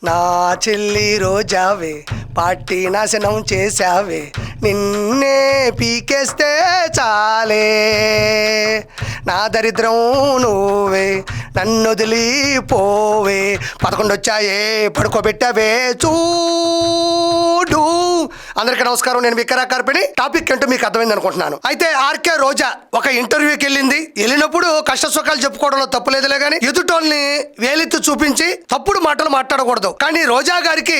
నా చెల్లి రోజావే పార్టీ నాశనం చేశావే, నిన్నే పీకేస్తే చాలే. నా దరిద్రం నువ్వే, నన్ను వదిలిపోవే. 11 వచ్చాయే పడుకోబెట్టావే చూడు. అందరికీ నమస్కారం, నేను విక్రా కార్పిని. టాపిక్ ఏంటో మీకు అర్థమైంది అనుకుంటున్నాను. అయితే ఆర్కే రోజా ఒక ఇంటర్వ్యూకి వెళ్ళింది. వెళ్ళినప్పుడు కష్ట సుఖాలు చెప్పుకోవడంలో తప్పులేదులే కానీ ఎదుటోల్ని వేలెత్తి చూపించి తప్పుడు మాటలు మాట్లాడకూడదు. కానీ రోజా గారికి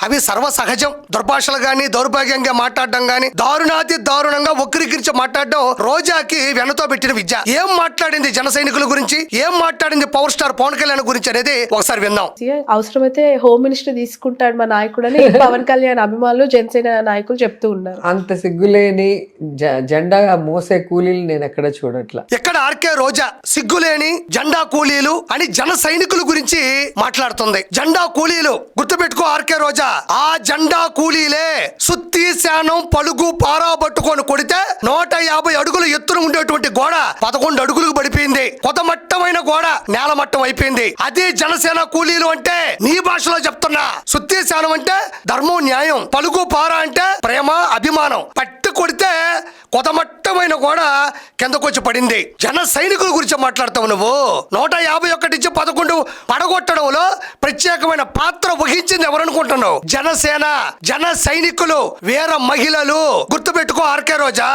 అవి సర్వసహజం. దుర్భాషలు గాని, దౌర్భాగ్యంగా మాట్లాడడం గాని, దారుణాతి దారుణంగా వక్రీకరించి మాట్లాడడం రోజాకి వెనతో పెట్టిన విద్య. ఏం మాట్లాడింది జన సైనికుల గురించి, ఏం మాట్లాడింది పవర్ స్టార్ పవన్ కళ్యాణ్ గురించి అనేది ఒకసారి విందాం. అవసరమైతే హోమ్ మినిస్టర్ తీసుకుంటాడు మా నాయకుడు అని పవన్ కళ్యాణ్ అభిమానులు జనసేన నాయకులు చెప్తూ ఉన్నారు. అంత సిగ్గులేని జెండా మోసే కూలీలు నేను ఎక్కడ చూడట్లా. ఎక్కడ ఆర్కే రోజా సిగ్గులేని జెండా కూలీలు అని జన సైనికుల గురించి మాట్లాడుతుంది. జెండా కూలీలు గుర్తుపెట్టుకో ఆర్కే రోజా, ఆ జెండా కూలీలే సుత్తి శానం పలుగు పారా పట్టుకొని కొడితే 150 అడుగుల ఎత్తున ఉండేటువంటి గోడ 11 అడుగులకు పడిపోయింది. కొత్తమట్టమైన గోడ నేలమట్టం అయిపోయింది. అదే జనసేన కూలీలు అంటే నీ భాషలో చెప్తున్నా. సుత్తి శానం అంటే ధర్మం న్యాయం, పలుగు పారా అంటే ప్రేమ అభిమానం. పట్టు కొడితే కొత్తమట్టమైన గోడ కిందకొచ్చి పడింది. జన సైనికుల గురించి మాట్లాడతావు నువ్వు. 151 నుంచి 11 పడగొట్టడంలో ప్రత్యేకమైన పాత్ర వహించింది ఎవరనుకుంటున్నావు? జనసేన, జన సైనికులు, వీర మహిళలు. గుర్తుపెట్టుకో ఆర్కే రోజా,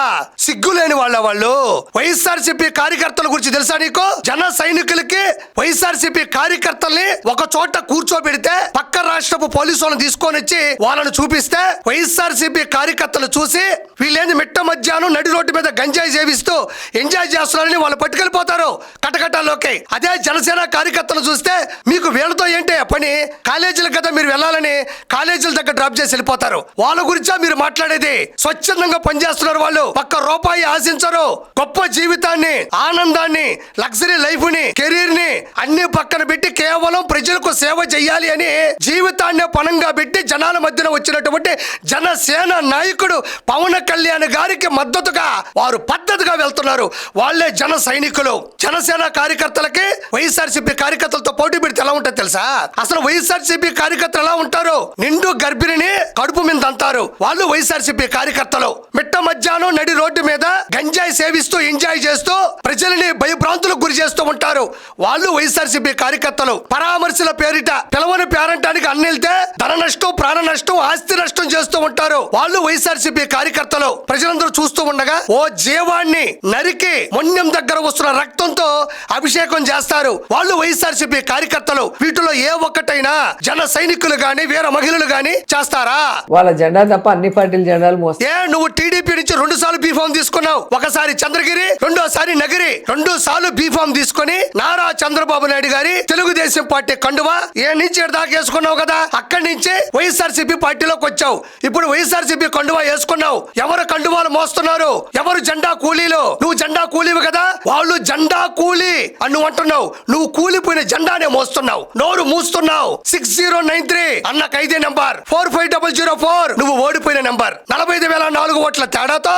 సిగ్గులేని వాళ్ళు. వైఎస్ఆర్సీపీ కార్యకర్తల గురించి తెలుసా నీకు? జన సైనికులకి వైఎస్ఆర్సీపీ కార్యకర్తల్ని ఒక చోట కూర్చోబెడితే పక్క రాష్ట్రపు పోలీసులను తీసుకొని వచ్చి వాళ్ళని చూపిస్తే వైఎస్ఆర్సీపీ కార్యకర్తలు చూసి వీళ్ళేంది మిట్ట మధ్యాహ్నం నడి రోడ్డు మీద గంజాయి సేవిస్తూ ఎంజాయ్ చేస్తున్నారని వాళ్ళు పట్టుకెళ్ళిపోతారు కటకటాల్లోకి. అదే జనసేన కార్యకర్తలు చూస్తే మీకు వీళ్ళతో ఏంటి పని, కాలేజీల కదా మీరు వెళ్ళాలని కాలేజీల దగ్గర డ్రాప్ చేసి వెళ్ళిపోతారు. వాళ్ళ గురించా మీరు మాట్లాడేది? స్వచ్ఛందంగా పనిచేస్తున్నారు వాళ్ళు, ఒక్క రూపాయి ఆశించరు. గొప్ప జీవితాన్ని, ఆనందాన్ని, లగ్జరీ లైఫ్ ని, కెరీర్ ని అన్ని పక్కన పెట్టి కేవలం ప్రజలకు సేవ చేయాలి అని జీవితాన్ని పణంగా పెట్టి జనాల మధ్యన వచ్చినటువంటి జనసేన నాయకుడు పవన్ కళ్యాణ్ గారికి మద్దతుగా వారు పద్ధతిగా వెళ్తున్నారు. వాళ్ళే జన సైనికులు. జనసేన కార్యకర్తలకి వైఎస్ఆర్సీపీ కార్యకర్తలతో పోటీ పెడితే ఎలా ఉంటుంది తెలుసా? అసలు వైఎస్ఆర్సీపీ కార్యకర్తలు ఎలా ఉంటారు? నిండు గర్భిణిని కడుపు మీద అంటారు వాళ్ళు వైఎస్ఆర్సీపీ కార్యకర్తలు. మిట్ట మధ్యాహ్నం నడి రోడ్డు మీద గంజాయి సేవిస్తూ ఎంజాయ్ చేస్తూ ప్రజల్ని భయభ్రాంతులకు గురి చేస్తూ ఉంటారు వాళ్ళు వైఎస్ఆర్సీపీ కార్యకర్తలు. పరామర్శల పేరిట పిలవని పేరంటానికి అన్నెళ్తే ధన నష్టం, ప్రాణ నష్టం, ఆస్తి నష్టం చేస్తూ ఉంటారు వాళ్ళు వైఎస్ఆర్సీపీ కార్యకర్తలు. ప్రజలందరూ చూస్తూ ఉండగా ఓ జీవాన్ని నరికి మొండెం దగ్గర వస్తున్న రక్తంతో అభిషేకం చేస్తారు వాళ్ళు వైఎస్ఆర్సీపీ కార్యకర్తలు. వీటిలో ఏ ఒక్కటైనా జన సైనికులు గాని, వీర మహిళలు గాని చేస్తారా? వాళ్ళ జెండా తప్ప అన్ని పార్టీల జెండాలు మోస్తారు. నువ్వు టీడీపీ నుంచి 2 సార్లు బీఫామ్ తీసుకున్నావు. ఒకసారి చంద్రగిరి, రెండోసారి నగిరి. 2 సార్లు బీఫామ్ తీసుకుని నారా చంద్రబాబు నాయుడు గారి తెలుగుదేశం పార్టీ కండువా నుంచి దాకా వేసుకున్నావు కదా. అక్కడి నుంచి వైఎస్ఆర్సీపీ పార్టీలోకి వచ్చావు. ఇప్పుడు వైఎస్ఆర్సీపీ కండువా వేసుకున్నావు. ఎవరు కండువాలు మోస్తున్నారు? ఎవరు జెండా కూలీలు? నువ్వు జెండా కూలీవి కదా, వాళ్ళు జెండా కూలీ అని నువ్వు అంటున్నావు. నువ్వు కూలిపోయిన జెండానే మోస్తున్నావు, నోరు మూస్తున్నావు. 6093 అన్న ఖైదీ నెంబర్, 45004 నువ్వు ఓడిపోయిన నెంబర్. 45,004 ఓట్ల తేడాతో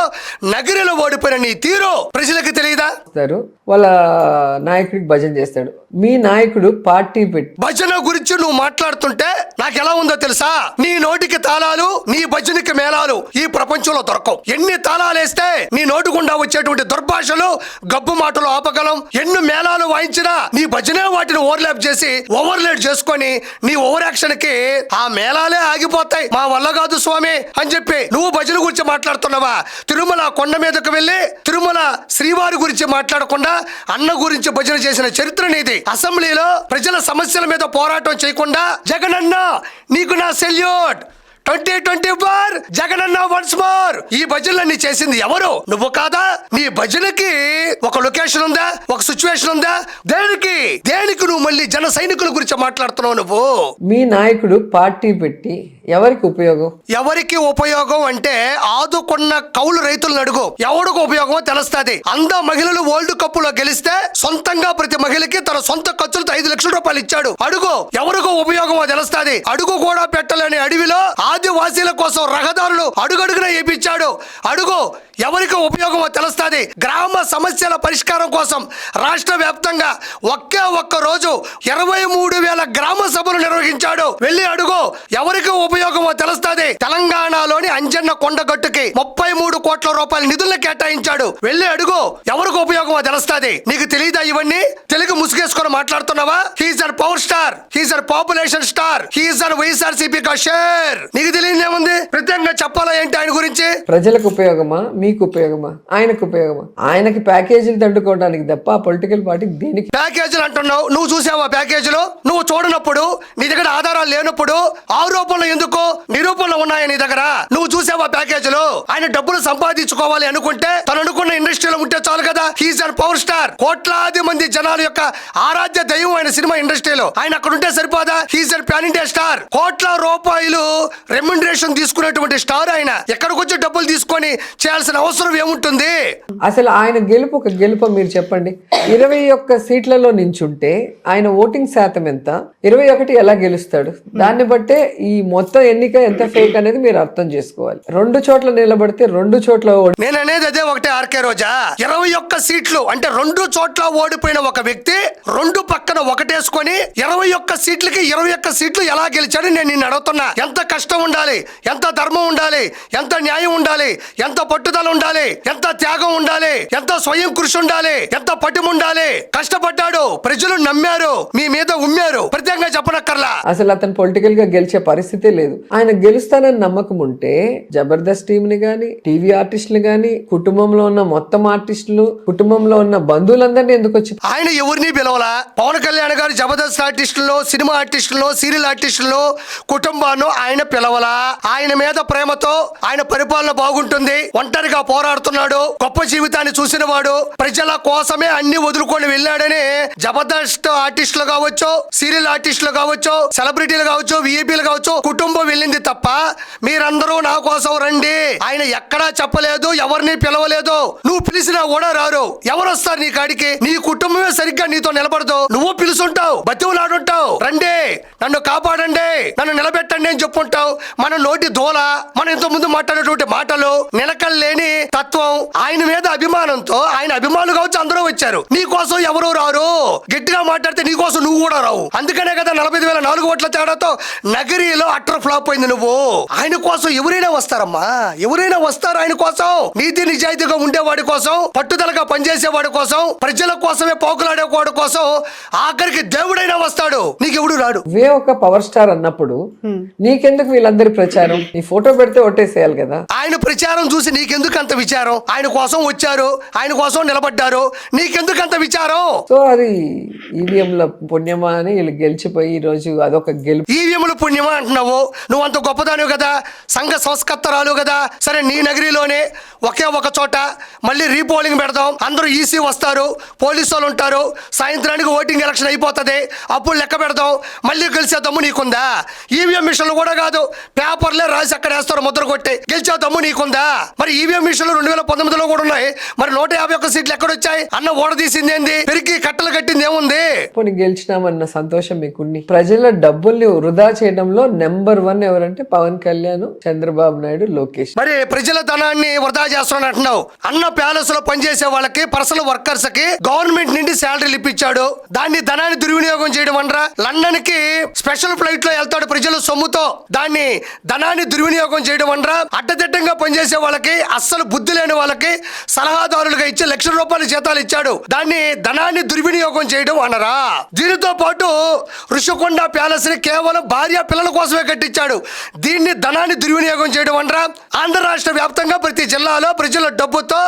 నగిరిలో ఓడిపోయిన నీ తీరు ప్రజలకు తెలియదా? వాళ్ళ నాయకుడికి భజన చేస్తాడు. మీ నాయకుడు పార్టీ పెట్టి భజన గురించి నువ్వు మాట్లాడుతుంటే నాకు ఎలా ఉందో తెలుసా? నీ నోటికి తాళాలు, నీ భజనకి మేళాలు ఈ ప్రపంచంలో దొరకవు. ఎన్ని తాళాలు వేస్తే నీ నోటి గుండా వచ్చేటువంటి దుర్భాషలు, గబ్బు మాటలు ఆపగలం. ఎన్ని మేళాలు వాయించినా నీ భజనే వాటిని ఓవర్లాప్ చేసి ఓవర్లేట్ చేసుకొని నీ ఓవర్ యాక్షన్ కి ఆ మేళాలే ఆగిపోతాయి. మా వల్ల కాదు స్వామి అని చెప్పి నువ్వు భజన గురించి మాట్లాడుతున్నావా? తిరుమల కొండ మీదకు వెళ్ళి తిరుమల శ్రీవారి గురించి మాట్లాడకుండా అన్న గురించి భజన చేసిన చరిత్ర నీది. అసెంబ్లీలో ప్రజల సమస్యల మీద పోరాటం చేయకుండా జగనన్న నీకు నా సెల్యూట్, 2024 జగనన్న వన్స్ మోర్ ఈ భజనలన్నీ చేసింది ఎవరు? నువ్వు కాదా? నీ భజనకి ఒక లొకేషన్ ఉందా? ఒక సిచ్యువేషన్ ఉందా? దేనికి నువ్వు మళ్ళీ జన సైనికుల గురించి మాట్లాడుతున్నావు? నువ్వు మీ నాయకుడు పార్టీ పెట్టి ఎవరికి ఉపయోగం? ఎవరికి ఉపయోగం అంటే ఆదుకున్న కౌలు రైతులను అడుగు, ఎవరికి ఉపయోగమో తెలుస్తుంది. మహిళలు వరల్డ్ కప్ లో గెలిస్తే సొంతంగా ప్రతి మహిళకి తన సొంత ఖర్చులతో 5 లక్షల రూపాయలు ఇచ్చాడు. అడుగు ఎవరికో ఉపయోగమో తెలుస్తుంది. అడుగు కూడా పెట్టలేని అడవిలో ఆదివాసీల కోసం రహదారులు అడుగడుగున వేయించాడు. అడుగు ఎవరికి ఉపయోగమో తెలుస్తుంది. గ్రామ సమస్యల పరిష్కారం కోసం రాష్ట్ర వ్యాప్తంగా ఒక్క రోజు 23,000 గ్రామ సభలు నిర్వహించాడు. వెళ్ళి అడుగు ఎవరికి ఉపయోగమో తెలుస్తుంది. తెలంగాణలోని అంజన్న కొండగట్టుకి 33 కోట్ల రూపాయల నిధులను కేటాయించాడు. వెళ్ళి అడుగు ఎవరికి ఉపయోగమో తెలుస్తుంది. నీకు తెలియదా ఇవన్నీ? తెలుగు ముసుగేసుకొని మాట్లాడుతున్నావా? He's an power star, he's an population star, he's an YSRCP కా షేర్. నీకు తెలియదు ఏముంది? ప్రత్యేకంగా చెప్పాలా ఏంటి ఆయన గురించి? ప్రజలకు ఉపయోగమా, మీకు ఉపయోగమా, ఆయనకు ఉపయోగమా? ఆయనకి ప్యాకేజీలు దండుకోవడానికి తప్ప పొలిటికల్ పార్టీ దేనికి? ప్యాకేజీలు అంటున్నావు, నువ్వు చూసావా ప్యాకేజీలు? నువ్వు చూడనప్పుడు, నీ దగ్గర ఆధారాలు లేనప్పుడు ఆరోపణలు ఎందుకు? నిరూపణలు ఉన్నాయా నీ దగ్గర? నువ్వు చూసావా ప్యాకేజీలు? ఆయన డబ్బులు సంపాదించుకోవాలి అనుకుంటే తను అనుకున్న ఇండస్ట్రీలో ఉంటే చాలు కదా. He's an power star. కోట్లాది మంది జనాల యొక్క ఆరాధ్య దైవం ఆయన సినిమా ఇండస్ట్రీలో. ఆయన అక్కడ ఉంటే సరిపోదా? He's an pan India star. కోట్ల రూపాయలు రెమ్యునరేషన్ తీసుకునేటువంటి స్టార్ ఆయన. ఎక్కడికి వచ్చి డబ్బులు తీసుకొని చేయాల్సిన అవసరం ఏముంటుంది? అసలు ఆయన గెలుపు ఒక గెలుపు మీరు చెప్పండి. 21 సీట్లలో నించుంటే ఆయన ఓటింగ్ శాతం ఎంత? 21 ఎలా గెలుస్తాడు? దాన్ని బట్టే ఈ మొత్తం ఎన్నిక ఎంత ఫేక్ అనేది మీరు అర్థం చేసుకోవాలి. 2 చోట్ల నిలబడితే 2 చోట్ల నేను అనేది అదే ఒకటే ఆర్కే రోజా. 21 సీట్లు అంటే 2 చోట్ల ఓడిపోయిన ఒక వ్యక్తి 2 పక్కన ఒకటేసుకొని 21 సీట్లకి 21 సీట్లు ఎలా గెలిచాడు నేను నిన్ను అడుగుతున్నా. ఎంత కష్టం ఉండాలి, ఎంత ధర్మం ఉండాలి, ఎంత న్యాయం ఉండాలి, ఎంత పట్టుదల ఉండాలి, ఎంత త్యాగం ఉండాలి, ఎంత స్వయం కృషి ఉండాలి, ఎంత పట్టుము ఉండాలి. కష్టపడ్డాడు, ప్రజలు నమ్మారు, మీ మీద ఉమ్మారు. ప్రత్యేకంగా చెప్పనక్కర్లా. అసలు అతను పొలిటికల్ గా గెలిచే పరిస్థితే లేదు. ఆయన గెలుస్తానని నమ్మకం ఉంటే జబర్దస్త్ టీమ్ ని గాని, టీవీ ఆర్టిస్టులు గాని, కుటుంబంలో ఉన్న మొత్తం ఆర్టిస్టులు, కుటుంబంలో ఉన్న బంధువులందరినీ ఎందుకు వచ్చి ఆయన ఎవరిని పిలవలా. పవన్ కళ్యాణ్ గారు జబర్దస్త్ ఆర్టిస్టులు, సినిమా ఆర్టిస్టులు, సీరియల్ ఆర్టిస్టులు కుటుంబాన్ని ఆయన పిలవలా. ఆయన మీద ప్రేమతో ఆయన పరిపాలన బాగుంటుంది, ఒంటరిగా పోరాడుతున్నాడు, గొప్ప జీవితాన్ని చూసిన వాడు, ప్రజల కోసమే అన్ని వదులుకొని వెళ్ళాడని జబర్దస్త్ ఆర్టిస్టులు కావచ్చు, సీరియల్ ఆర్టిస్టులు కావచ్చు, సెలబ్రిటీలు కావచ్చు, విఐపీలు కావచ్చు కుటుంబం వెళ్ళింది తప్ప మీరందరూ నా కోసం రండి ఆయన ఎక్కడా చెప్పలేదు, ఎవరిని పిలవలేదు. నువ్వు పిలిచినా కూడా రారు. ఎవరు వస్తారు నీ కాడికి? నీ కుటుంబమే సరిగ్గా నీతో నిలబడదు. నువ్వు పిలుచుంటావు, బతివులాడుంటావు, రండి నన్ను కాపాడండి, నన్ను నిలబెట్టండి అని చెప్పుంటావు. మన నోటి దోల, మనం ఇంత ముందు మాట్లాడేటువంటి మాటలు, నిలకల్లేని తత్వం, ఆయన మీద అభిమానంతో ఆయన అభిమానులు కావచ్చు అందరూ వచ్చారు. నీ కోసం ఎవరు రారు. గట్టిగా మాట్లాడితే నీ కోసం నువ్వు కూడా రావు. అందుకనే కదా 45,004 ఓట్ల తేడాతో నగరిలో అట్టర్ ఫ్లాప్ అయింది. నువ్వు ఆయన కోసం ఎవరైనా వస్తారమ్మా, ఎవరైనా వస్తారు ఆయన కోసం. నీతి నిజాయితీగా ఉండేవాడి కోసం, పట్టుదలగా పనిచేసేవాడి కోసం, ప్రజల కోసమే పోకులాడేవాడి కోసం, ఆఖరికి దేవుడైనా వస్తాడు. నీకెవడు రాడు. వే ఒక పవర్ స్టార్ అన్నప్పుడు నీకెందుకు వీళ్ళందరి ప్రచారం? నీ ఫోటో పెడితే ఒట్టేసేయాలి కదా. ఆయన ప్రచారం చూసి నీకెందుకు అంత విచారం? ఆయన కోసం వచ్చారు, ఆయన కోసం నిలబడ్డారు, నీకెందుకు అంత విచారం? సో అది ఈవీఎంల పుణ్యమా అని వీళ్ళు గెలిచిపోయి ఈ రోజు అదొక గెలుపు. ఈవీఎంల పుణ్యమా అంటున్నావు? నువ్వు అంత గొప్పదానివి కదా, సంఘ సంస్కర్తరాలు కదా. సరే, నీ నగరిలోనే ఒకే ఒక చోట మళ్ళీ రీపోలింగ్ పెడదాం, అందరూ ఈసీ వస్తారు, పోలీసు వాళ్ళు ఉంటారు, సాయంత్రానికి ఓటింగ్ ఎలక్షన్ అయిపోతుంది, అప్పుడు లెక్క పెడదాం, మళ్ళీ గెలిచే దమ్ము నీకుందా? ఈవీఎం మిషన్లు కూడా కాదు, పేపర్లే రాసి అక్కడ వేస్తారు ముద్ర కొట్టి. గెలిచే దమ్ము నీకుందా? మరి ఈవీఎం మిషన్లు 2019లో కూడా ఉన్నాయి. మరి 151 సీట్లు ఎక్కడొచ్చాయి? అన్న ఓడదీసింది ఏంది? పెరిగి కట్టలు కట్టింది ఏముంది? పోనీ గెలిచినామన్న సంతోషం మీకుంది. ప్రజల డబ్బుల్ని వృధా చేయడంలో నెంబర్ 1 ఎవరంటే పవన్ కళ్యాణ్, చంద్రబాబు నాయుడు, లోకేష్. మరి ప్రజల ధనాన్ని వృధా చేస్తున్నాను అంటున్నావు. అన్న ప్యాలెస్ లో పనిచేసే వాళ్ళకి, పర్సనల్ వర్కర్స్ కి గవర్నమెంట్ నుండి శాలరీలు ఇప్పించాడు. దాన్ని ధనాన్ని దుర్వినియోగం చేయడం అనరా? లండన్ కి స్పెషల్ ఫ్లైట్ లో వెళ్తాడు ప్రజల సొమ్ముతో, దాన్ని ధనాన్ని దుర్వినియోగం చేయడం అనరా? అడ్డదిడ్డంగా పనిచేసే వాళ్ళకి, అస్సలు బుద్ధి లేని వాళ్ళకి సలహాదారులుగా ఇచ్చి ₹1,00,000 జీతాలు ఇచ్చాడు. దాన్ని ధనాన్ని దుర్వినియోగం చేయడం అనరా? దీనితో పాటు ఋషికొండ ప్యాలెస్ ని కేవలం భార్య పిల్లల కోసమే కట్టించాడు. దీన్ని ధనాన్ని దుర్వినియోగం చేయడం అనరా? ఆంధ్ర రాష్ట్ర వ్యాప్తంగా ప్రతి జిల్లాలో ప్రజల డబ్బుతో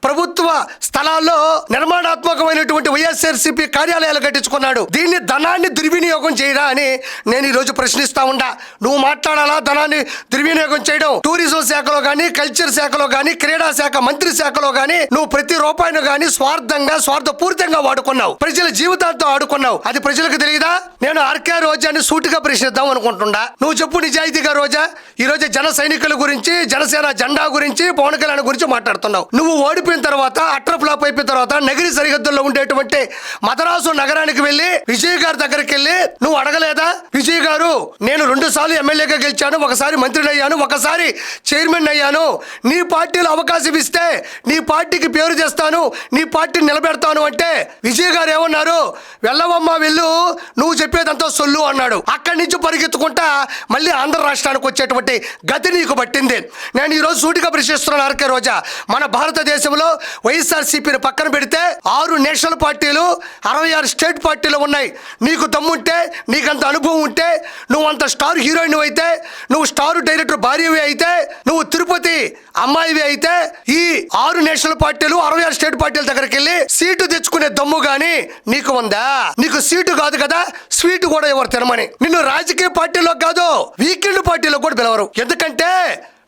ప్రభుత్వ స్థలాల్లో నిర్మాణాత్మకమైనటువంటి వైఎస్ఆర్సీపీ కార్యాలయాలు కట్టించుకున్నాడు. దీన్ని ధనాన్ని దుర్వినియోగం చేయరా అని నేను ఈ రోజు ప్రశ్నిస్తా ఉండా. నువ్వు మాట్లాడాలా ధనాన్ని దుర్వినియోగం చేయడం? టూరిజం శాఖలో గానీ, కల్చర్ శాఖలో గానీ, క్రీడా శాఖ మంత్రి శాఖలో గానీ నువ్వు ప్రతి రూపాయిని గానీ స్వార్థంగా, స్వార్థపూరితంగా వాడుకున్నావు. ప్రజల జీవితాలతో ఆడుకున్నావు. అది ప్రజలకు తెలియదా? నేను ఆర్కే రోజాని సూటిగా ప్రశ్నిద్దాం అనుకుంటున్నా. నువ్వు చెప్పు నిజాయితీగా రోజా. ఈ రోజు జన సైనికుల గురించి, జనసేన జెండా గురించి, పవన్ కళ్యాణ్ గురించి మాట్లాడుతున్నావు. నువ్వు అయిపోయిన తర్వాత అట్టర్ ఫ్లాప్ అయిపోయిన తర్వాత నగిరి సరిహద్దుల్లో ఉండేటువంటి మద్రాసు నగరానికి వెళ్ళి విజయ్ గారి దగ్గరికి వెళ్ళి నువ్వు అడగలేదా, విజయ్ గారు నేను 2 సార్లు ఎమ్మెల్యేగా గెలిచాను, ఒకసారి మంత్రిని అయ్యాను, ఒకసారి చైర్మన్ అయ్యాను, నీ పార్టీలో అవకాశం ఇస్తే నీ పార్టీకి పేరు చేస్తాను, నీ పార్టీని నిలబెడతాను అంటే విజయ్ గారు ఏమన్నారు, వెళ్ళవమ్మా వెళ్ళు, నువ్వు చెప్పేదంతా సొల్లు అన్నాడు. అక్కడి నుంచి పరిగెత్తుకుంటా మళ్ళీ ఆంధ్ర రాష్ట్రానికి వచ్చేటువంటి గతి నీకు పట్టింది. నేను ఈరోజు సూటిగా ప్రశ్నిస్తున్నాను ఆర్కే రోజా, మన భారతదేశంలో వైఎస్ఆర్సీపీని పక్కన పెడితే 6 నేషనల్ పార్టీలు 66 స్టేట్ పార్టీలు ఉన్నాయి. నీకు దమ్ముంటే, నీకంత అనుభవం ఉంటే, నువ్వు అంత స్టార్ హీరోయిన్ అయితే, నువ్వు స్టార్ డైరెక్టర్ భార్యవి అయితే, నువ్వు తిరుపతి అమ్మాయివి అయితే, ఈ 6 నేషనల్ పార్టీలు 66 స్టేట్ పార్టీల దగ్గరికి వెళ్ళి సీటు తెచ్చుకునే దమ్ము గాని నీకు ఉందా? నీకు సీటు కాదు కదా, స్వీట్ కూడా ఎవరు తినమని. నిన్ను రాజకీయ పార్టీలో కాదు, వీకెండ్ పార్టీలో కూడా పిలవరు. ఎందుకంటే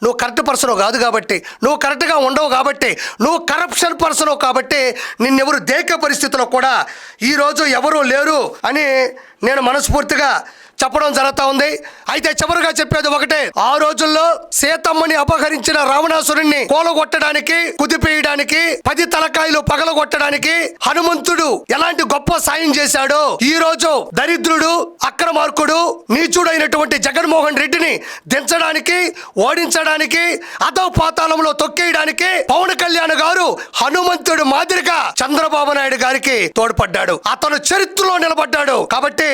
నువ్వు కరెక్ట్ పర్సన్ కాదు కాబట్టి, నువ్వు కరెక్ట్గా ఉండవు కాబట్టి, నువ్వు కరప్షన్ పర్సన్ కాబట్టి నిన్నెవరు దేకే పరిస్థితిలో కూడా ఈరోజు ఎవరూ లేరు అని నేను మనస్ఫూర్తిగా చెప్పడం జరుగుతూ ఉంది. అయితే చివరిగా చెప్పేది ఒకటే, ఆ రోజుల్లో సీతమ్మని అపహరించిన రావణాసురుణ్ణి కూలగొట్టడానికి, కుదిపేయడానికి, 10 తలకాయలు పగలగొట్టడానికి హనుమంతుడు ఎలాంటి గొప్ప సాయం చేశాడో, ఈ రోజు దరిద్రుడు, అక్రమార్కుడు, నీచుడైనటువంటి జగన్మోహన్ రెడ్డిని దించడానికి, ఓడించడానికి, అదో పాతాళంలో తొక్కేయడానికి పవన్ కళ్యాణ్ గారు హనుమంతుడు మాదిరిగా చంద్రబాబు నాయుడు గారికి తోడ్పడ్డాడు. అతను చరిత్రలో నిలబడ్డాడు. కాబట్టి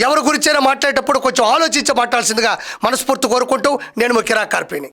ఎవరి గురించైనా మాట్లాడేటప్పుడు కొంచెం ఆలోచించి మాట్లాడాల్సిందిగా మనస్ఫూర్తి కోరుకుంటూ నేను కిరాక్ కార్పేని.